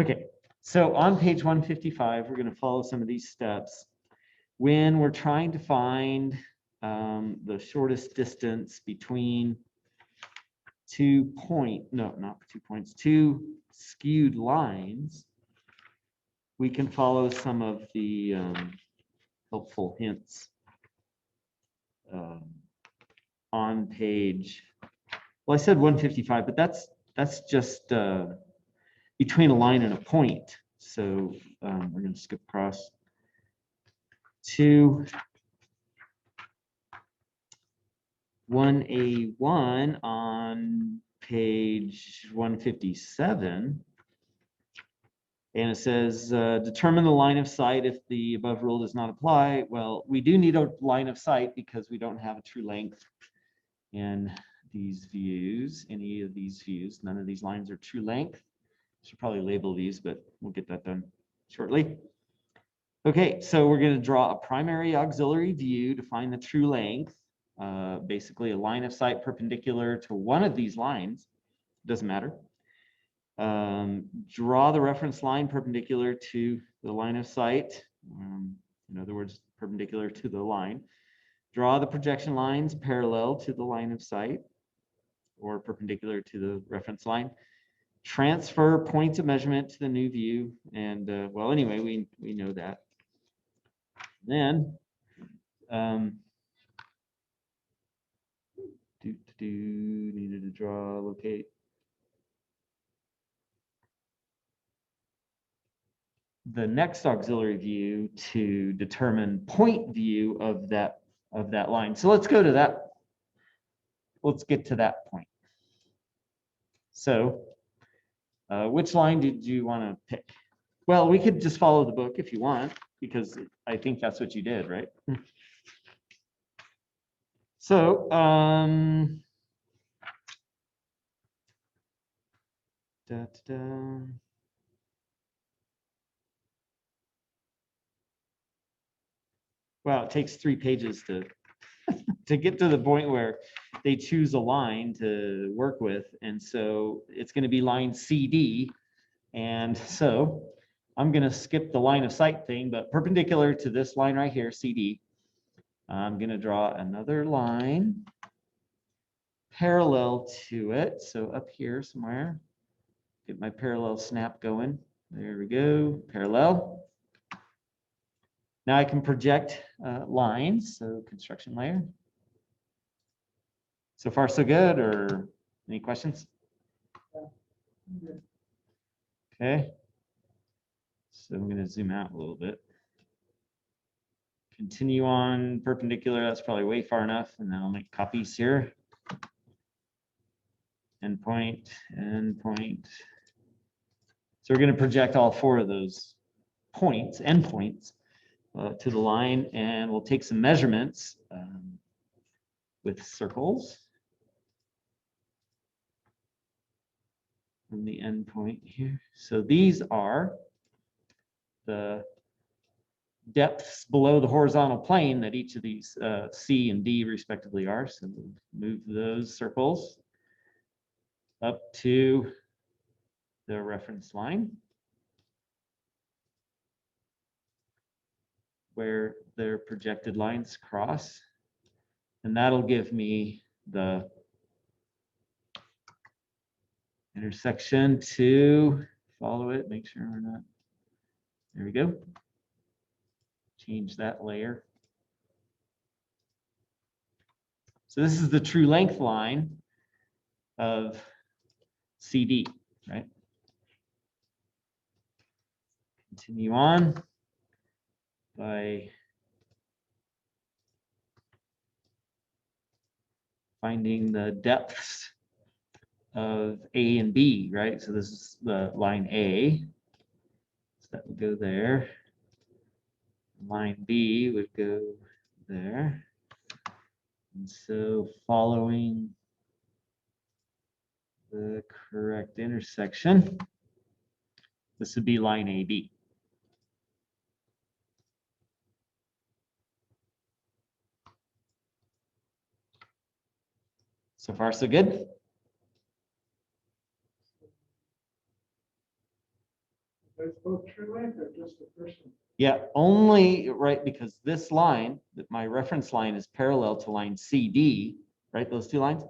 Okay, so on page 155, we're going to follow some of these steps. When we're trying to find the shortest distance between two skewed lines, we can follow some of the helpful hints on page, well, I said 155, but that's just between a line and a point. So we're going to skip across to 1A1 on page 157. And it says, determine the line of sight if the above rule does not apply. Well, we do need a line of sight because we don't have a true length in these views, any of these views. None of these lines are true length. Should probably label these, but we'll get that done shortly. Okay, so we're going to draw a primary auxiliary view to find the true length. Basically, a line of sight perpendicular to one of these lines. Doesn't matter. Draw the reference line perpendicular to the line of sight. In other words, perpendicular to the line. Draw the projection lines parallel to the line of sight or perpendicular to the reference line. Transfer points of measurement to the new view. And well, anyway, we know that. Then needed to draw, locate. The next auxiliary view to determine point view of that line. So let's go to that. Let's get to that point. So which line did you want to pick? Well, we could just follow the book if you want, because I think that's what you did, right? So well, it takes 3 pages to get to the point where they choose a line to work with. And so it's going to be line CD. And so I'm going to skip the line of sight thing, but perpendicular to this line right here, CD, I'm going to draw another line parallel to it. So up here somewhere, get my parallel snap going. There we go, parallel. Now I can project lines, so construction layer. So far, so good, or any questions? Okay. So I'm going to zoom out a little bit. Continue on perpendicular, that's probably way far enough, and then I'll make copies here. Endpoint, endpoint. So we're going to project all 4 of those points, endpoints, to the line, and we'll take some measurements with circles from the endpoint here. So these are the depths below the horizontal plane that each of these C and D respectively are. So we'll move those circles up to the reference line where their projected lines cross. And that'll give me the intersection to follow it, make sure we're not, there we go. Change that layer. So this is the true length line of CD, right? Continue on by finding the depths of A and B, right? So this is the line A. So that would go there. Line B would go there. And so following the correct intersection, this would be line AB. So far, so good. That's both true length or just the first one? Yeah, only, right, because this line, that my reference line is parallel to line CD, right? Those two lines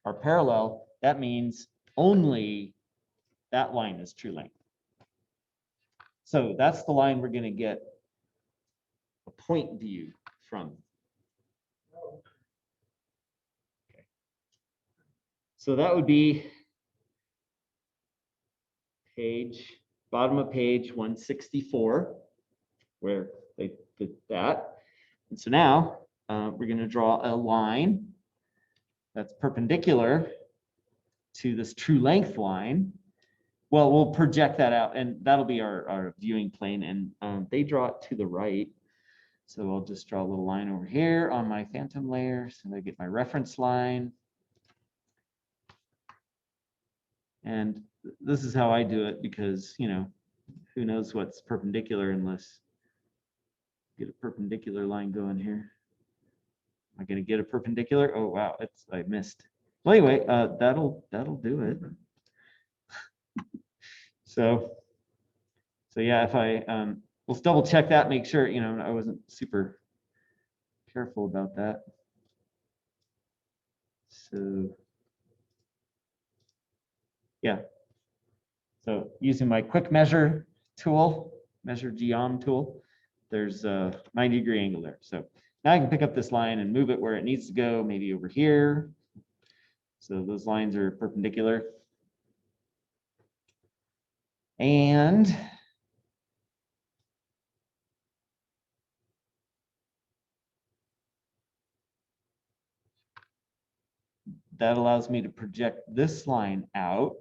are parallel. That means only that line is true length. So that's the line we're going to get a point view from. Oh, So that would be bottom of page 164, where they did that. And so now we're going to draw a line that's perpendicular to this true length line. Well, we'll project that out, and that'll be our viewing plane, and they draw it to the right. So I'll just draw a little line over here on my phantom layer, so I get my reference line. And this is how I do it, because, you know, who knows what's perpendicular unless get a perpendicular line going here. Am I going to get a perpendicular? Oh, wow, I missed. Well, anyway, that'll do it. So yeah, if I let's double check that, make sure, you know, I wasn't super careful about that. So yeah, so using my quick measure tool, measure geom tool, there's a 90-degree angle there. So now I can pick up this line and move it where it needs to go, maybe over here. So those lines are perpendicular. And that allows me to project this line out,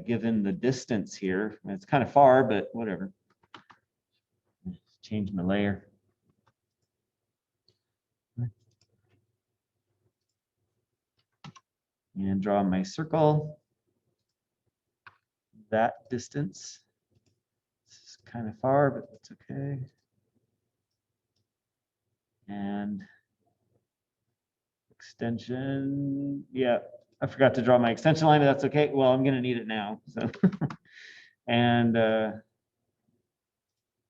given the distance here. It's kind of far, but whatever. Change my layer. And draw my circle. That distance. This is kind of far, but that's okay. And extension, yeah, I forgot to draw my extension line, but that's okay. Well, I'm going to need it now. So, and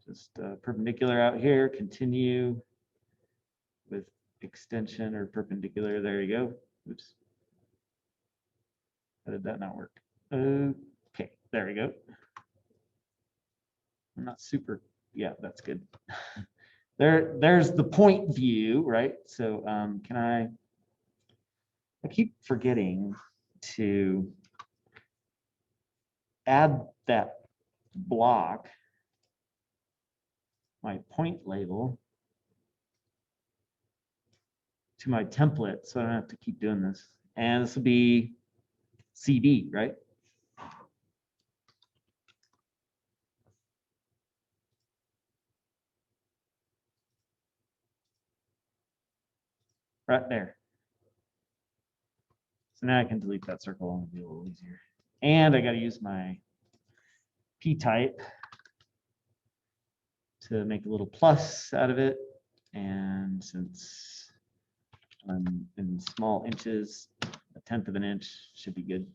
just perpendicular out here, continue with extension or perpendicular. There you go. Oops. How did that not work? Okay, there we go. I'm not super, yeah, that's good. There's the point view, right? So can I keep forgetting to add that block, my point label, to my template, so I don't have to keep doing this. And this will be CD, right? Right there. So now I can delete that circle and it'll be a little easier. And I got to use my p-type to make a little plus out of it. And since I'm in small inches, 1/10 of an inch should be good.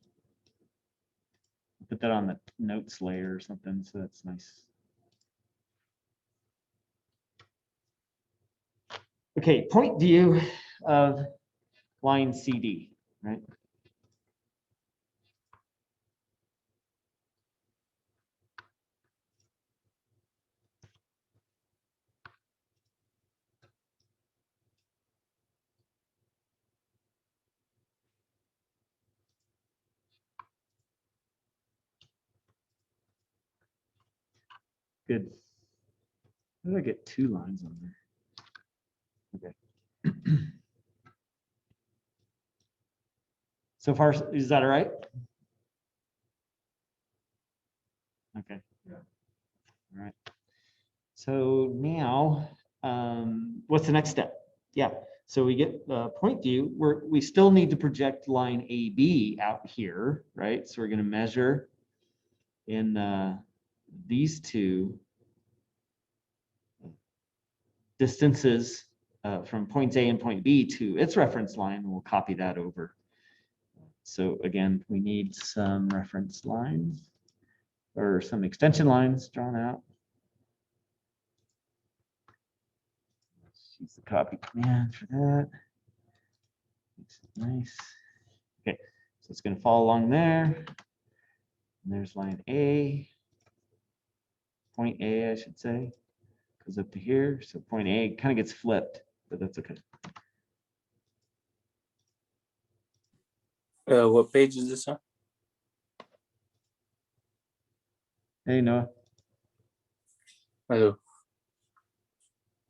Put that on the notes layer or something, so that's nice. Okay, point view of line CD, right? Good. How did I get 2 lines on there? Okay. So far, is that all right? Okay. Yeah. All right. So now, what's the next step? Yeah. So we get point view. We still need to project line AB out here, right? So we're going to measure in these two distances from points A and point B to its reference line. We'll copy that over. So again, we need some reference lines. or some extension lines drawn out. Let's use the copy command for that. Makes it nice. Okay, so it's going to fall along there. And there's line A, point A, I should say, goes up to here. So point A kind of gets flipped, but that's okay. What page is this on? Hey, Noah. Hello.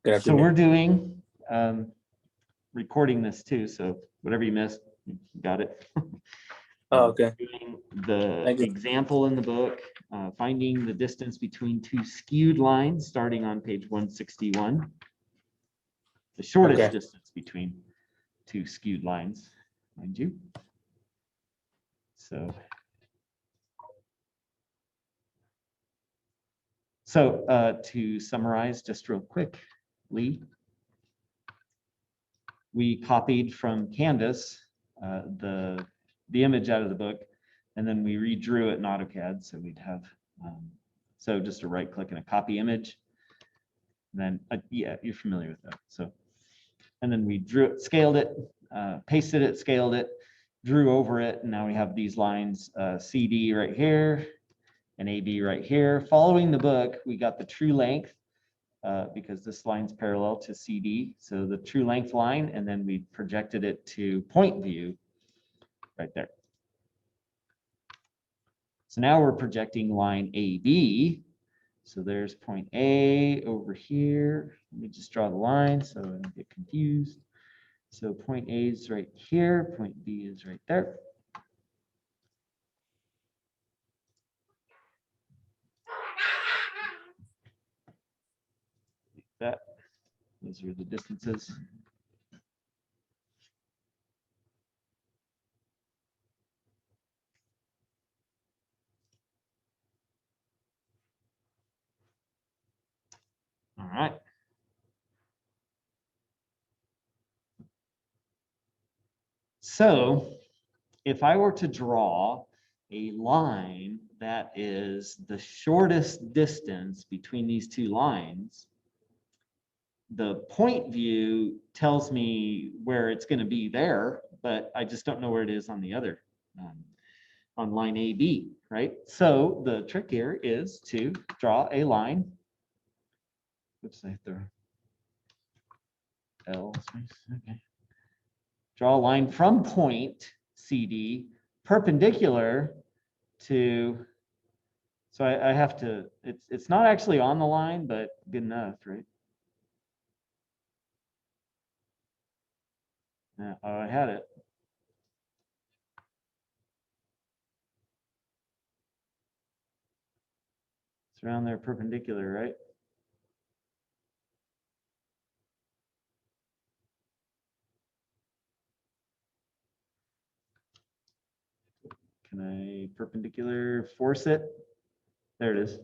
Good So afternoon. we're doing recording this too. So whatever you missed, you got it. Oh, okay. Doing the Thank you. example in the book, finding the distance between two skewed lines, starting on page 161. The shortest Okay. distance between two skewed lines, mind you. So to summarize just real quick, Lee, we copied from Canvas the image out of the book, and then we redrew it in AutoCAD. So we'd have, so just a right click and a copy image. And then, yeah, you're familiar with that. So, and then we drew it, scaled it, pasted it, scaled it, drew over it. And now we have these lines, CD right here and AB right here. Following the book, we got the true length because this line's parallel to CD. So the true length line, and then we projected it to point view right there. So now we're projecting line AB. So there's point A over here. Let me just draw the line so I don't get confused. So point A is right here, point B is right there. Like that. Those are the distances. All right. So if I were to draw a line that is the shortest distance between these two lines, the point view tells me where it's going to be there, but I just don't know where it is on the other, on line AB, right? So the trick here is to draw a line. Oops, I hit the L space. Okay. Draw a line from point CD perpendicular to, so I have to, it's not actually on the line, but good enough, right? Yeah, oh, I had it. It's around there perpendicular, right? Can I perpendicular force it? There it is.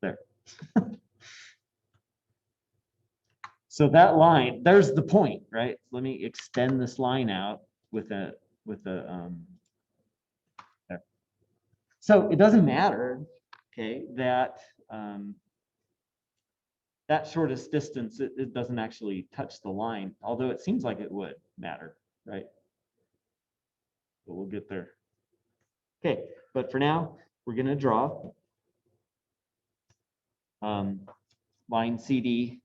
There. So that line, there's the point, right? Let me extend this line out with a there. So it doesn't matter, okay, that that shortest distance, it doesn't actually touch the line, although it seems like it would matter, right? But we'll get there. Okay, but for now, we're going to draw line CD.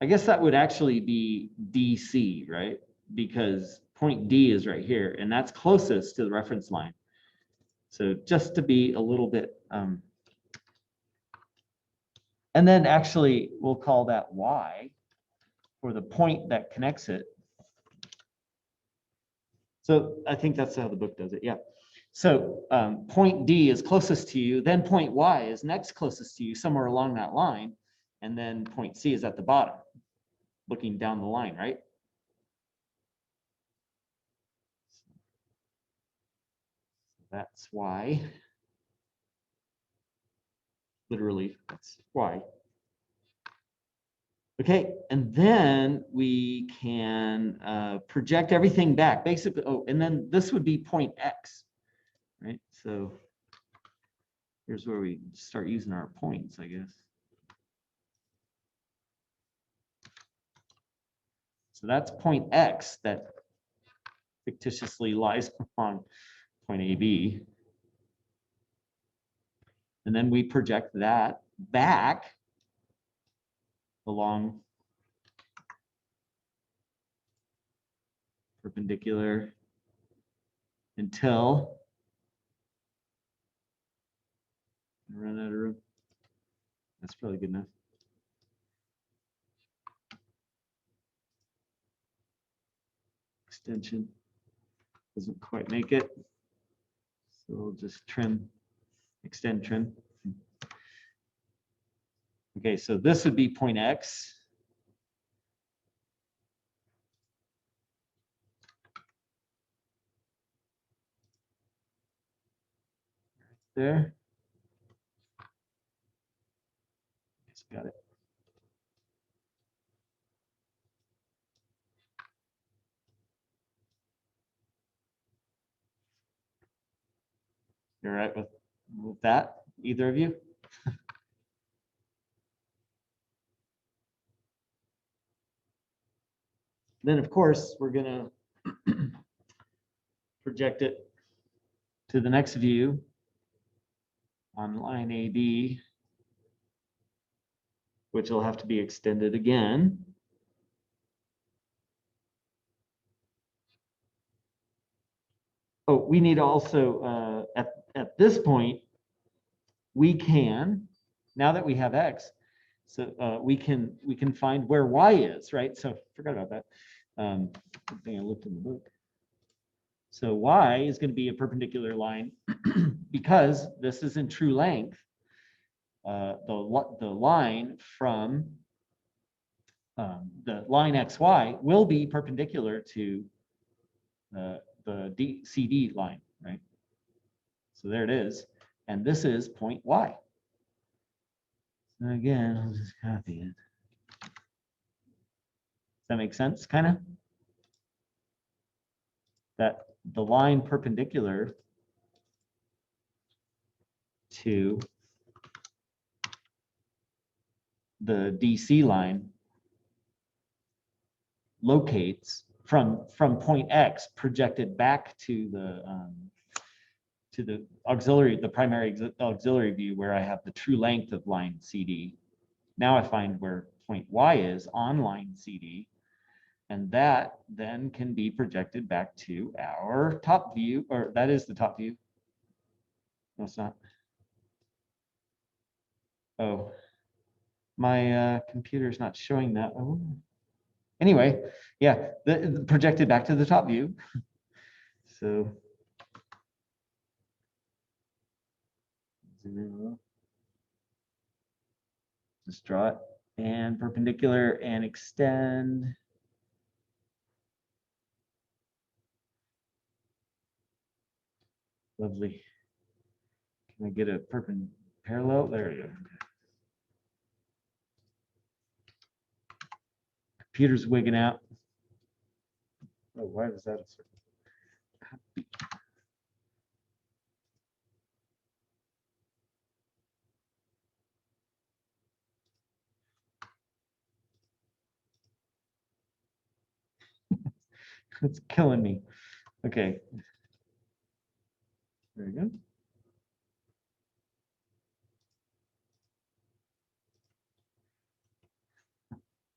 I guess that would actually be DC, right? Because point D is right here, and that's closest to the reference line. So just to be a little bit, and then actually we'll call that Y for the point that connects it. So I think that's how the book does it, yeah. So point D is closest to you, then point Y is next closest to you, somewhere along that line, and then point C is at the bottom, looking down the line, right? That's Y. Literally, that's Y. Okay, and then we can project everything back, basically. Oh, and then this would be point X, right? So here's where we start using our points, I guess. So that's point X that fictitiously lies on point AB. And then we project that back along perpendicular until I run out of room. That's probably good enough. Extension doesn't quite make it. So we'll just trim, extend trim. Okay, so this would be point X. There. Just got it. You're right with that, either of you? Then, of course, we're going to project it to the next view on line AD, which will have to be extended again. Oh, we need also, at this point, we can, now that we have X, so we can find where Y is, right? So forgot about that. Good thing I looked in the book. So Y is going to be a perpendicular line because this is in true length. The line from the line XY will be perpendicular to the CD line, right? So there it is. And this is point Y. So again, I'll just copy it. Does that make sense, kind of? That the line perpendicular to the DC line locates from point X projected back to the auxiliary, the primary auxiliary view where I have the true length of line CD. Now I find where point Y is on line CD, and that then can be projected back to our top view, or that is the top view. No, it's not. Oh, my computer's not showing that. Oh. Anyway, yeah, the projected back to the top view. So just draw it and perpendicular and extend. Lovely. Can I get a parallel? There we go. Computer's wigging out. Oh, why was that a circle? Copy. It's killing me. Okay. There we go.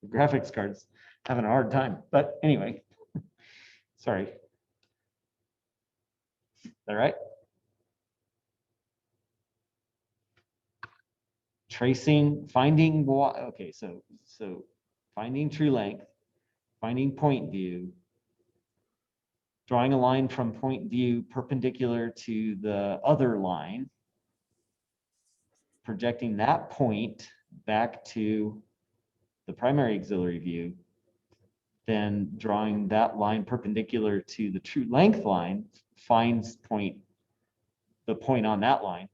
The graphics card's having a hard time, but anyway, sorry. All right. Tracing, finding what? Okay, so finding true length, finding point view, drawing a line from point view perpendicular to the other line, projecting that point back to the primary auxiliary view, then drawing that line perpendicular to the true length line, finds the point on that line,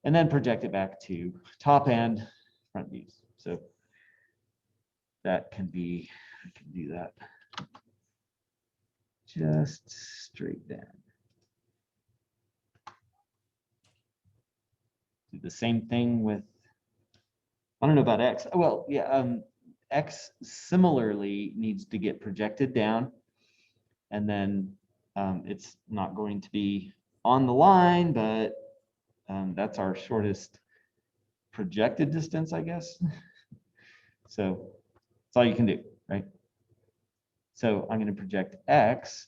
and then project it back to top and front views. So that can be, I can do that. Just straight down. Do the same thing with, I don't know about X. Well, yeah, X similarly needs to get projected down. And then it's not going to be on the line, but that's our shortest projected distance, I guess. So that's all you can do, right? So I'm going to project X.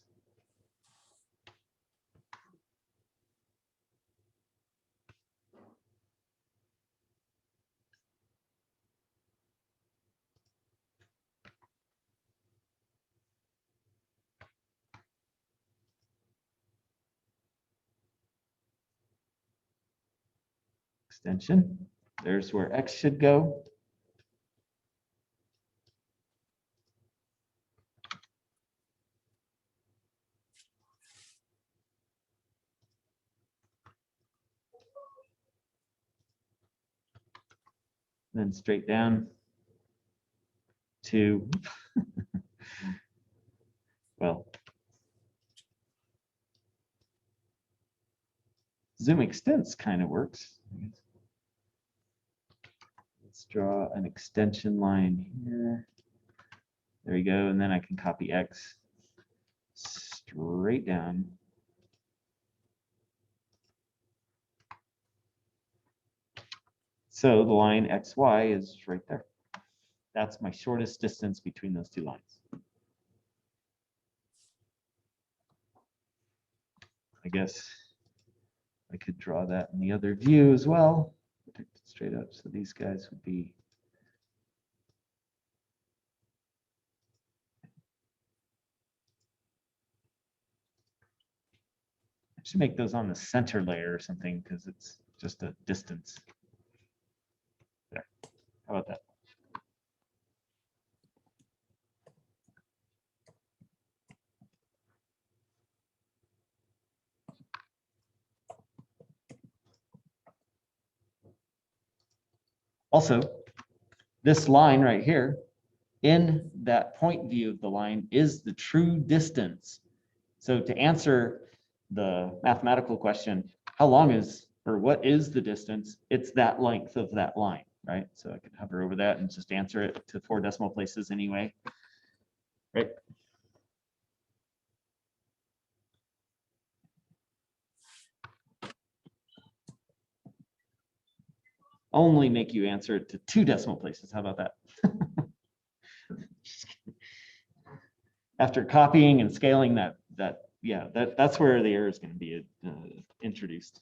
Extension. There's where X should go. Then straight down to, well, zoom extents kind of works. Let's draw an extension line here. There we go. And then I can copy X straight down. So the line XY is right there. That's my shortest distance between those two lines. I guess I could draw that in the other view as well. Straight up. So these guys would be I should make those on the center layer or something because it's just a distance. There. How about that? Also, this line right here, in that point view of the line, is the true distance. So to answer the mathematical question, how long is, or what is the distance? It's that length of that line, right? So I could hover over that and just answer it to 4 decimal places anyway, right? Only make you answer it to 2 decimal places. How about that? After copying and scaling that's where the error is going to be introduced.